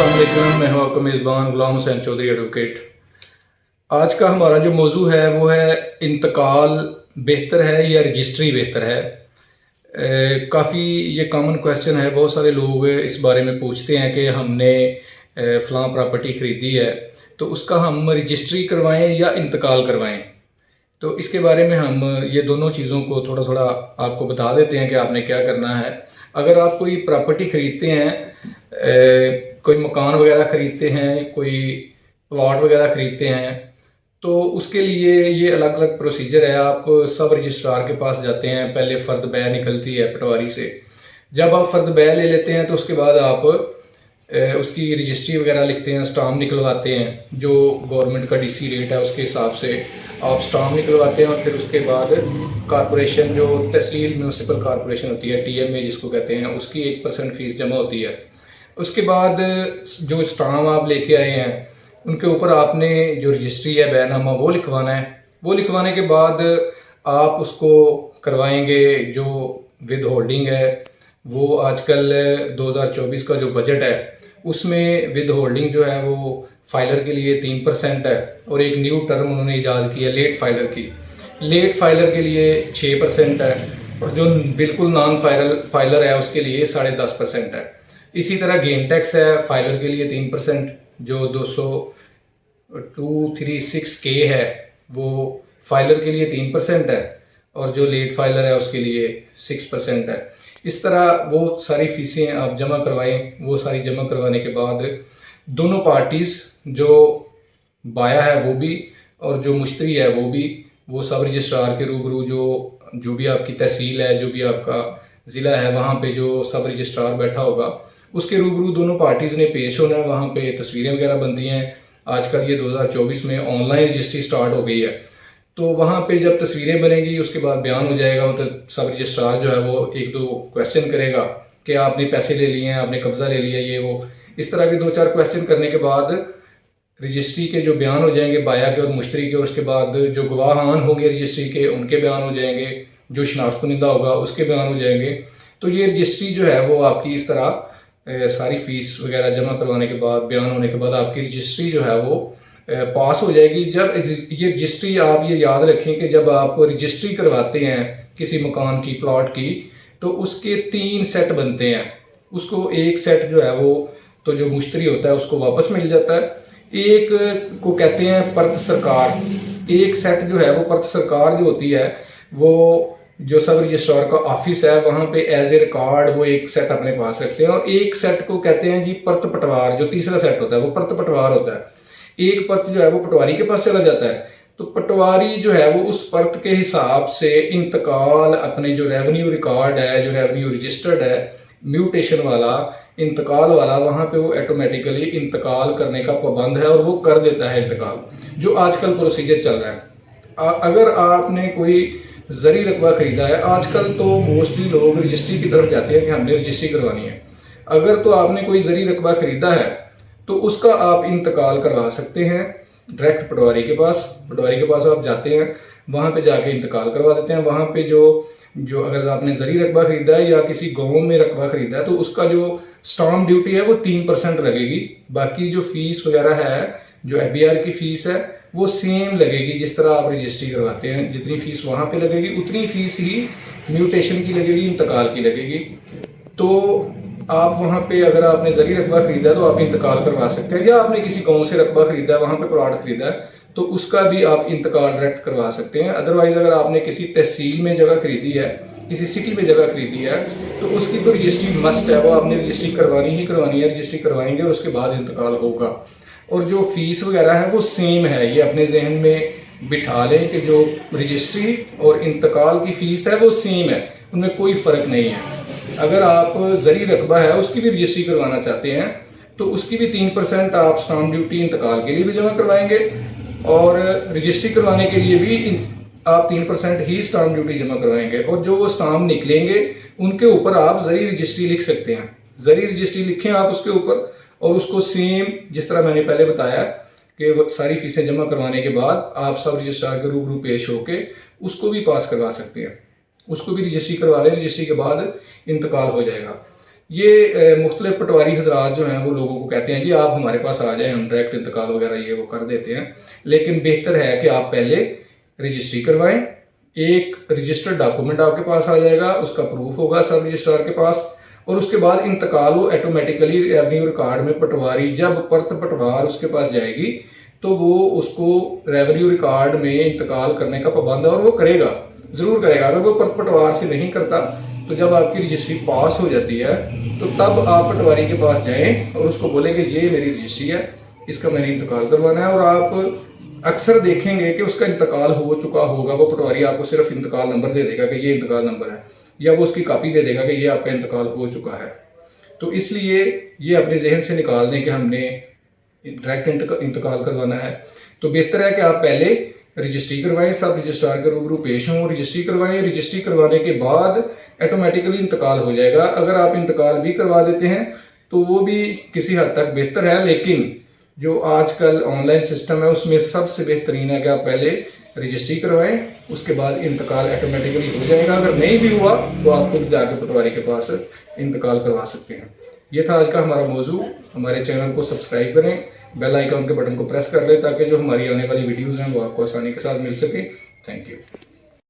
अस्सलाम वालेकुम, मैं हूं आपका मेज़बान गुलाम हुसैन चौधरी एडवोकेट। आज का हमारा जो मौजू है वो है इंतकाल बेहतर है या रजिस्ट्री बेहतर है। काफ़ी ये कॉमन क्वेश्चन है, बहुत सारे लोग इस बारे में पूछते हैं कि हमने फ़लाँ प्रॉपर्टी ख़रीदी है तो उसका हम रजिस्ट्री करवाएं या इंतकाल करवाएं। तो इसके बारे में हम ये दोनों चीज़ों को थोड़ा थोड़ा आपको बता देते हैं कि आपने क्या करना है। अगर आप कोई प्रॉपर्टी ख़रीदते हैं, कोई मकान वगैरह ख़रीदते हैं, कोई प्लॉट वगैरह ख़रीदते हैं, तो उसके लिए ये अलग अलग प्रोसीजर है। आप सब रजिस्ट्रार के पास जाते हैं, पहले फ़र्द बै निकलती है पटवारी से। जब आप फ़र्द बै ले लेते हैं तो उसके बाद आप उसकी रजिस्ट्री वगैरह लिखते हैं, स्टाम्प निकलवाते हैं, जो गवर्नमेंट का डीसी रेट है उसके हिसाब से आप स्टाम्प निकलवाते हैं। और फिर उसके बाद कॉरपोरेशन, जो तहसील म्यूनसिपल कॉरपोरेशन होती है, TMA जिसको कहते हैं, उसकी 1% फ़ीस जमा होती है। उसके बाद जो स्टाम्प आप लेके आए हैं उनके ऊपर आपने जो रजिस्ट्री है, बैनामा, वो लिखवाना है। वो लिखवाने के बाद आप उसको करवाएंगे। जो विद होल्डिंग है वो आजकल 2024 का जो बजट है उसमें विद होल्डिंग जो है वो फाइलर के लिए 3% है। और एक न्यू टर्म उन्होंने ईजाद की है लेट फाइलर की। लेट फाइलर के लिए 6% है और जो बिल्कुल नॉन फाइलर है उसके लिए 10.5% है। इसी तरह गेम टैक्स है फाइलर के लिए 3%, जो 236K है वो फाइलर के लिए 3% है और जो लेट फाइलर है उसके लिए 6% है। इस तरह वो सारी फीसें आप जमा करवाएं। वो सारी जमा करवाने के बाद दोनों पार्टीज़, जो बाया है वो भी और जो मुश्तरी है वो भी, वो सब रजिस्ट्रार के रूबरू, जो भी आपकी तहसील है, जो भी आपका ज़िला है, वहाँ पे जो सब रजिस्ट्रार बैठा होगा उसके रूबरू दोनों पार्टीज़ ने पेश होना है। वहाँ पे तस्वीरें वगैरह बनती हैं। आजकल ये 2024 में ऑनलाइन रजिस्ट्री स्टार्ट हो गई है, तो वहाँ पे जब तस्वीरें बनेगी उसके बाद बयान हो जाएगा। तो सब रजिस्ट्रार जो है वो 1-2 क्वेश्चन करेगा कि आपने पैसे ले लिए हैं, आपने कब्जा ले लिया, ये वो, इस तरह के 2-4 क्वेश्चन करने के बाद रजिस्ट्री के जो बयान हो जाएंगे बाया के और मुश्तरी के, और उसके बाद जो गवाहान होंगे रजिस्ट्री के उनके बयान हो जाएंगे, जो शनाख्त कुनिंदा होगा उसके बयान हो जाएंगे। तो ये रजिस्ट्री जो है वो आपकी इस तरह सारी फीस वगैरह जमा करवाने के बाद, बयान होने के बाद आपकी रजिस्ट्री जो है वो पास हो जाएगी। जब ये रजिस्ट्री, आप ये याद रखें कि जब आप रजिस्ट्री करवाते हैं किसी मकान की, प्लॉट की, तो उसके 3 सेट बनते हैं। उसको एक सेट जो है वो तो जो मुश्तरी होता है उसको वापस मिल जाता है। एक को कहते हैं परत सरकार। एक सेट जो है वो परत सरकार जो होती है वो जो सब रजिस्ट्रार का ऑफिस है वहाँ पे एज ए रिकॉर्ड वो एक सेट अपने पास रखते हैं। और एक सेट को कहते हैं जी परत पटवार। जो तीसरा सेट होता है वो परत पटवार होता है। एक परत जो है वो पटवारी के पास चला जाता है, तो पटवारी जो है वो उस परत के हिसाब से इंतकाल, अपने जो रेवेन्यू रिकॉर्ड है, जो रेवेन्यू रजिस्टर्ड है, म्यूटेशन वाला, इंतकाल वाला, वहाँ पे वो ऑटोमेटिकली इंतकाल करने का पाबंद है और वो कर देता है इंतकाल, जो आजकल प्रोसीजर चल रहा है। अगर आपने कोई ज़री रकबा ख़रीदा है, आजकल तो मोस्टली लोग रजिस्ट्री की तरफ जाते हैं कि हमने रजिस्ट्री करवानी है। अगर तो आपने कोई ज़री रकबा ख़रीदा है तो उसका आप इंतकाल करवा सकते हैं डायरेक्ट पटवारी के पास। पटवारी के पास आप जाते हैं, वहाँ पे जाके इंतकाल करवा देते हैं। वहाँ पे जो अगर आपने ज़री रकबा ख़रीदा है या किसी गांव में रकबा ख़रीदा है तो उसका जो स्टाम्प ड्यूटी है वो 3% लगेगी। बाकी जो फ़ीस वगैरह है, जो FBR की फ़ीस है, वो सेम लगेगी जिस तरह आप रजिस्ट्री करवाते हैं। जितनी फ़ीस वहाँ पे लगेगी उतनी फ़ीस ही म्यूटेशन की लगेगी, इंतकाल की लगेगी। तो आप वहाँ पे अगर आपने ज़री रकबा ख़रीदा है तो आप इंतकाल करवा सकते हैं, या आपने किसी गांव से रकबा ख़रीदा है, वहाँ पे प्लॉट ख़रीदा है, तो उसका भी आप इंतकाल डायरेक्ट करवा सकते हैं। अदरवाइज़ अगर आपने किसी तहसील में जगह ख़रीदी है, किसी सिटी में जगह ख़रीदी है, तो उसकी तो रजिस्ट्री मस्ट है, वो आपने रजिस्ट्री करवानी ही करवानी है। रजिस्ट्री करवाएंगे और उसके बाद इंतकाल होगा। और जो फ़ीस वगैरह है वो सेम है। ये अपने जहन में बिठा लें कि जो रजिस्ट्री और इंतकाल की फ़ीस है वो सेम है, उनमें कोई फ़र्क नहीं है। अगर आप ज़री रकबा है उसकी भी रजिस्ट्री करवाना चाहते हैं तो उसकी भी 3% आप स्टाम्प ड्यूटी इंतकाल के लिए भी जमा करवाएंगे, और रजिस्ट्री करवाने के लिए भी आप 3% ही स्टाम्प ड्यूटी जमा करवाएंगे। और जो वो स्टाम्प निकलेंगे उनके ऊपर आप ज़री रजिस्ट्री लिख सकते हैं। ज़री रजिस्ट्री लिखें आप उसके ऊपर, और उसको सेम जिस तरह मैंने पहले बताया कि सारी फीसें जमा करवाने के बाद आप सब रजिस्ट्रार के रूबरू पेश होके उसको भी पास करवा सकते हैं। उसको भी रजिस्ट्री करवा लें, रजिस्ट्री के बाद इंतकाल हो जाएगा। ये मुख्तलिफ पटवारी हजरात जो हैं वो लोगों को कहते हैं जी आप हमारे पास आ जाएं, हम डायरेक्ट इंतकाल वगैरह ये वो कर देते हैं। लेकिन बेहतर है कि आप पहले रजिस्ट्री करवाएं। एक रजिस्टर्ड डॉक्यूमेंट आपके पास आ जाएगा, उसका प्रूफ होगा सब रजिस्ट्रार के पास, और उसके बाद इंतकाल वो ऑटोमेटिकली रेवेन्यू रिकॉर्ड में पटवारी जब परत पटवार उसके पास जाएगी तो वो उसको रेवेन्यू रिकॉर्ड में इंतकाल करने का पाबंद है, और वो करेगा, ज़रूर करेगा। अगर वो परत पटवार से नहीं करता तो जब आपकी रजिस्ट्री पास हो जाती है तो तब आप पटवारी के पास जाएं और उसको बोलेंगे ये मेरी रजिस्ट्री है, इसका मैंने इंतकाल करवाना है। और आप अक्सर देखेंगे कि उसका इंतकाल हो चुका होगा, वो पटवारी आपको सिर्फ इंतकाल नंबर दे देगा कि ये इंतकाल नंबर है, या वो उसकी कॉपी दे देगा कि ये आपका इंतकाल हो चुका है। तो इसलिए ये अपने जहन से निकाल दें कि हमने डायरेक्ट इंतकाल करवाना है। तो बेहतर है कि आप पहले रजिस्ट्री करवाएं, सब रजिस्ट्रार के रूबरू पेश हों, रजिस्ट्री करवाएं। रजिस्ट्री करवाने के बाद ऑटोमेटिकली इंतकाल हो जाएगा। अगर आप इंतकाल भी करवा देते हैं तो वो भी किसी हद तक बेहतर है, लेकिन जो आजकल ऑनलाइन सिस्टम है उसमें सबसे बेहतरीन है कि आप पहले रजिस्ट्री करवाएं, उसके बाद इंतकाल ऑटोमेटिकली हो जाएगा। अगर नहीं भी हुआ तो आप खुद जाकर पटवारी के पास इंतकाल करवा सकते हैं। ये था आज का हमारा मौजू। हमारे चैनल को सब्सक्राइब करें, बेल आइकन के बटन को प्रेस कर लें ताकि जो हमारी आने वाली वीडियोज़ हैं वो आपको आसानी के साथ मिल सके। Thank you.